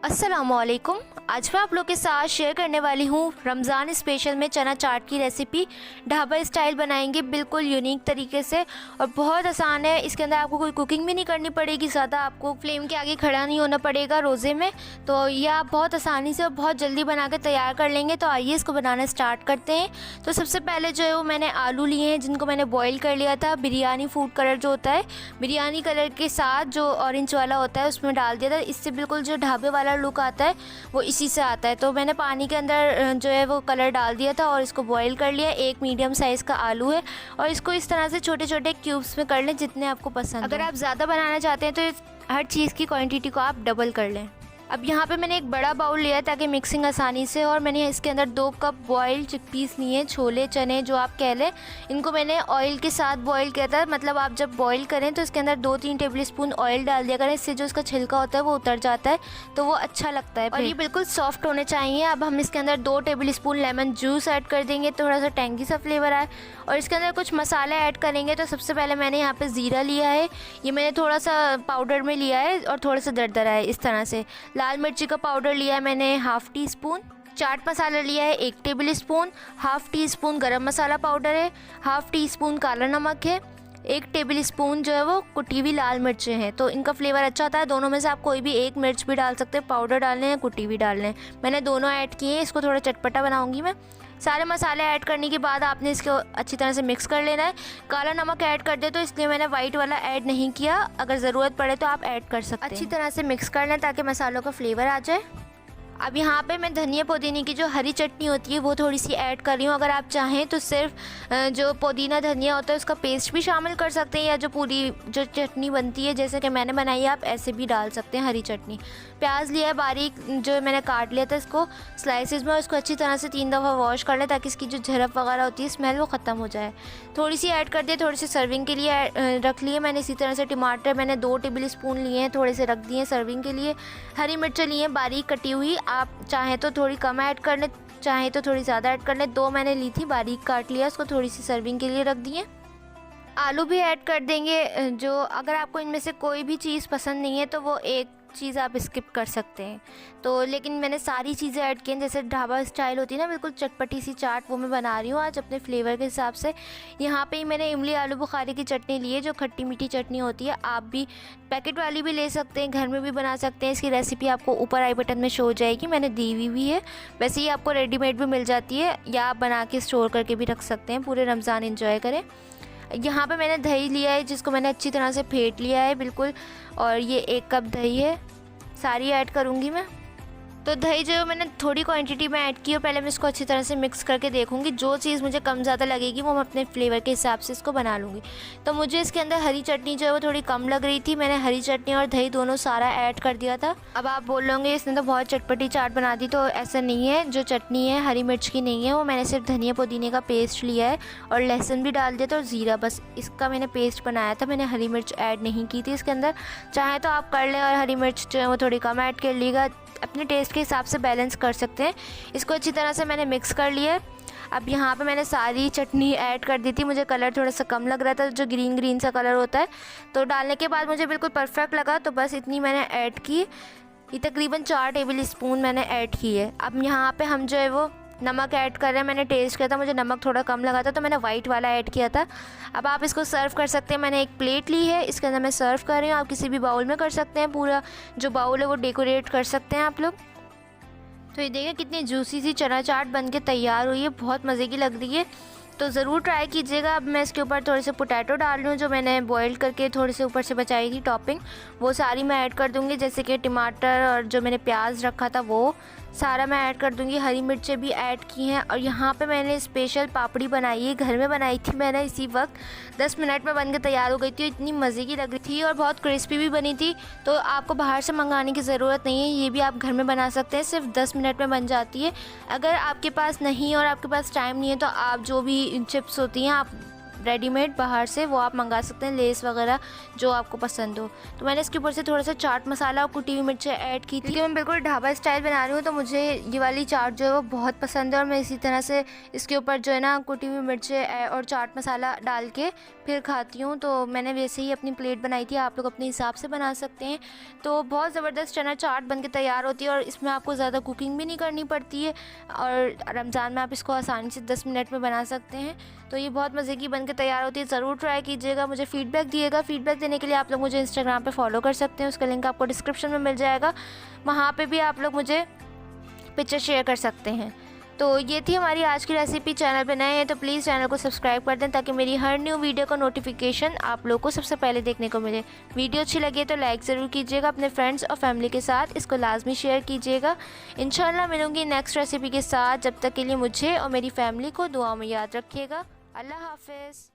अस्सलामुअलैकुम। आज मैं आप लोग के साथ शेयर करने वाली हूँ रमज़ान स्पेशल में चना चाट की रेसिपी। ढाबा स्टाइल बनाएंगे बिल्कुल यूनिक तरीके से और बहुत आसान है। इसके अंदर आपको कोई कुकिंग भी नहीं करनी पड़ेगी, ज़्यादा आपको फ्लेम के आगे खड़ा नहीं होना पड़ेगा रोज़े में। तो ये आप बहुत आसानी से और बहुत जल्दी बना कर तैयार कर लेंगे। तो आइए इसको बनाना स्टार्ट करते हैं। तो सबसे पहले जो है वो मैंने आलू लिए हैं जिनको मैंने बॉयल कर लिया था। बिरयानी फूड कलर जो होता है, बिरयानी कलर के साथ जो ऑरेंज वाला होता है उसमें डाल दिया था। इससे बिल्कुल जो ढाबे वाला लुक आता है वो इसी से आता है। तो मैंने पानी के अंदर जो है वो कलर डाल दिया था और इसको बॉईल कर लिया। एक मीडियम साइज़ का आलू है और इसको इस तरह से छोटे छोटे क्यूब्स में कर लें जितने आपको पसंद। अगर आप ज़्यादा बनाना चाहते हैं तो हर चीज़ की क्वांटिटी को आप डबल कर लें। अब यहाँ पे मैंने एक बड़ा बाउल लिया है ताकि मिक्सिंग आसानी से, और मैंने इसके अंदर 2 कप बॉइल्ड चिकपीस लिए, छोले चने जो आप कह लें। इनको मैंने ऑयल के साथ बॉईल किया था। मतलब आप जब बॉईल करें तो इसके अंदर 2-3 टेबल स्पून ऑयल डाल दिया करें, इससे जो इसका छिलका होता है वो उतर जाता है तो वो अच्छा लगता है और ये बिल्कुल सॉफ्ट होने चाहिए। अब हम इसके अंदर 2 table spoon lemon juice add कर देंगे, थोड़ा सा टेंगी सा फ्लेवर आए। और इसके अंदर कुछ मसाले ऐड करेंगे। तो सबसे पहले मैंने यहाँ पे ज़ीरा लिया है, ये मैंने थोड़ा सा पाउडर में लिया है और थोड़ा सा दरदरा है इस तरह से। लाल मिर्ची का पाउडर लिया है मैंने ½ टी स्पून। चाट मसाला लिया है 1 टेबल स्पून। ½ टी स्पून गरम मसाला पाउडर है। ½ टी स्पून काला नमक है। 1 टेबल स्पून जो है वो कुटी हुई लाल मिर्चें हैं, तो इनका फ्लेवर अच्छा आता है। दोनों में से आप कोई भी एक मिर्च भी डाल सकते हैं, पाउडर डालने हैं कुटी हुई डालने हैं। मैंने दोनों ऐड किए हैं, इसको थोड़ा चटपटा बनाऊंगी मैं। सारे मसाले ऐड करने के बाद आपने इसको अच्छी तरह से मिक्स कर लेना है। काला नमक ऐड कर दे तो इसलिए मैंने वाइट वाला ऐड नहीं किया, अगर ज़रूरत पड़े तो आप ऐड कर सकते हैं। अच्छी तरह से मिक्स कर लें ताकि मसालों का फ्लेवर आ जाए। अब यहाँ पे मैं धनिया पुदीने की जो हरी चटनी होती है वो थोड़ी सी ऐड कर रही हूँ। अगर आप चाहें तो सिर्फ जो पुदीना धनिया होता है उसका पेस्ट भी शामिल कर सकते हैं, या जो पूरी जो चटनी बनती है जैसे कि मैंने बनाई है आप ऐसे भी डाल सकते हैं हरी चटनी। प्याज लिया है बारीक जो मैंने काट लिया था इसको स्लाइसिस में, और इसको अच्छी तरह से 3 दफ़ा वॉश कर लें ताकि इसकी जो झरप वगैरह होती है स्मेल वो ख़त्म हो जाए। थोड़ी सी ऐड कर दिए, थोड़ी सी सर्विंग के लिए रख लिए मैंने। इसी तरह से टमाटर मैंने 2 टेबल स्पून लिए हैं, थोड़े से रख दिए सर्विंग के लिए। हरी मिर्चें लिए हैं बारीक कटी हुई, आप चाहें तो थोड़ी कम ऐड कर लें, चाहें तो थोड़ी ज़्यादा ऐड कर लें। 2 मैंने ली थी, बारीक काट लिया, उसको थोड़ी सी सर्विंग के लिए रख दिए। आलू भी ऐड कर देंगे। जो अगर आपको इनमें से कोई भी चीज़ पसंद नहीं है तो वो एक चीज़ आप स्किप कर सकते हैं। तो लेकिन मैंने सारी चीज़ें ऐड की हैं, जैसे ढाबा स्टाइल होती है ना बिल्कुल चटपटी सी चाट, वो मैं बना रही हूँ आज अपने फ्लेवर के हिसाब से। यहाँ पे ही मैंने इमली आलू बुखारे की चटनी ली है जो खट्टी मीठी चटनी होती है। आप भी पैकेट वाली भी ले सकते हैं, घर में भी बना सकते हैं। इसकी रेसिपी आपको ऊपर आई बटन में शो हो जाएगी, मैंने दी हुई भी है। वैसे ही आपको रेडीमेड भी मिल जाती है, या आप बना के स्टोर करके भी रख सकते हैं। पूरे रमज़ान एंजॉय करें। यहाँ पे मैंने दही लिया है जिसको मैंने अच्छी तरह से फेंट लिया है बिल्कुल, और ये 1 कप दही है, सारी ऐड करूँगी मैं। तो दही जो मैंने थोड़ी क्वांटिटी में ऐड की, और पहले मैं इसको अच्छी तरह से मिक्स करके देखूंगी। जो चीज़ मुझे कम ज़्यादा लगेगी वो मैं अपने फ्लेवर के हिसाब से इसको बना लूँगी। तो मुझे इसके अंदर हरी चटनी जो है वो थोड़ी कम लग रही थी, मैंने हरी चटनी और दही दोनों सारा ऐड कर दिया था। अब आप बोल लोगे इसने तो बहुत चटपटी चाट बना दी, तो ऐसा नहीं है। जो चटनी है हरी मिर्च की नहीं है, वो मैंने सिर्फ धनिया पुदीने का पेस्ट लिया है और लहसुन भी डाल दिया था और ज़ीरा, बस इसका मैंने पेस्ट बनाया था। मैंने हरी मिर्च ऐड नहीं की थी इसके अंदर। चाहे तो आप कर लें और हरी मिर्च जो है वो थोड़ी कम ऐड कर लीजिएगा, अपने टेस्ट के हिसाब से बैलेंस कर सकते हैं। इसको अच्छी तरह से मैंने मिक्स कर लिया है। अब यहाँ पे मैंने सारी चटनी ऐड कर दी थी, मुझे कलर थोड़ा सा कम लग रहा था, जो ग्रीन ग्रीन सा कलर होता है, तो डालने के बाद मुझे बिल्कुल परफेक्ट लगा, तो बस इतनी मैंने ऐड की। ये तकरीबन 4 टेबल स्पून मैंने ऐड की है। अब यहाँ पे हम जो है वो नमक ऐड कर रहे हैं। मैंने टेस्ट किया था, मुझे नमक थोड़ा कम लगा था तो मैंने वाइट वाला ऐड किया था। अब आप इसको सर्व कर सकते हैं। मैंने एक प्लेट ली है, इसके अंदर मैं सर्व कर रही हूँ। आप किसी भी बाउल में कर सकते हैं, पूरा जो बाउल है वो डेकोरेट कर सकते हैं आप लोग। तो ये देखिए कितनी जूसी सी चना चाट बन के तैयार हुई है, बहुत मज़े की लग रही है, तो ज़रूर ट्राई कीजिएगा। अब मैं इसके ऊपर थोड़े से पोटैटो डाल रही हूँ, जो मैंने बॉईल करके थोड़े से ऊपर से बचाई थी टॉपिंग, वो सारी मैं ऐड कर दूँगी। जैसे कि टमाटर और जो मैंने प्याज रखा था वो सारा मैं ऐड कर दूँगी। हरी मिर्चें भी ऐड की हैं। और यहाँ पे मैंने स्पेशल पापड़ी बनाई है, घर में बनाई थी मैंने, इसी वक्त 10 मिनट में बन के तैयार हो गई थी। इतनी मज़े की लग रही थी और बहुत क्रिस्पी भी बनी थी, तो आपको बाहर से मंगाने की ज़रूरत नहीं है, ये भी आप घर में बना सकते हैं, सिर्फ 10 मिनट में बन जाती है। अगर आपके पास नहीं और आपके पास टाइम नहीं है तो आप जो भी चिप्स होती हैं आप रेडीमेड बाहर से, वो आप मंगा सकते हैं, लेस वगैरह जो आपको पसंद हो। तो मैंने इसके ऊपर से थोड़ा सा चाट मसाला और कुटी हुई मिर्चें ऐड की थी, क्योंकि मैं बिल्कुल ढाबा स्टाइल बना रही हूँ, तो मुझे ये वाली चाट जो है वो बहुत पसंद है। और मैं इसी तरह से इसके ऊपर जो है ना कुटी हुई मिर्चें और चाट मसाला डाल के फिर खाती हूँ। तो मैंने वैसे ही अपनी प्लेट बनाई थी, आप लोग अपने हिसाब से बना सकते हैं। तो बहुत ज़बरदस्त चना चाट बन के तैयार होती है और इसमें आपको ज़्यादा कुकिंग भी नहीं करनी पड़ती है, और रमज़ान में आप इसको आसानी से 10 मिनट में बना सकते हैं। तो ये बहुत मज़े की बन के तैयार होती है, ज़रूर ट्राई कीजिएगा, मुझे फ़ीडबैक दिएगा। फ़ीडबैक देने के लिए आप लोग मुझे इंस्टाग्राम पे फॉलो कर सकते हैं, उसका लिंक आपको डिस्क्रिप्शन में मिल जाएगा, वहाँ पे भी आप लोग मुझे पिक्चर शेयर कर सकते हैं। तो ये थी हमारी आज की रेसिपी। चैनल पे नए हैं तो प्लीज़ चैनल को सब्सक्राइब कर दें, ताकि मेरी हर न्यू वीडियो का नोटिफिकेशन आप लोग को सबसे पहले देखने को मिले। वीडियो अच्छी लगे तो लाइक ज़रूर कीजिएगा, अपने फ्रेंड्स और फैमिली के साथ इसको लाजमी शेयर कीजिएगा। इंशाल्लाह मिलूँगी नेक्स्ट रेसिपी के साथ, जब तक के लिए मुझे और मेरी फैमिली को दुआ में याद रखिएगा। अल्लाह हाफ़िज़।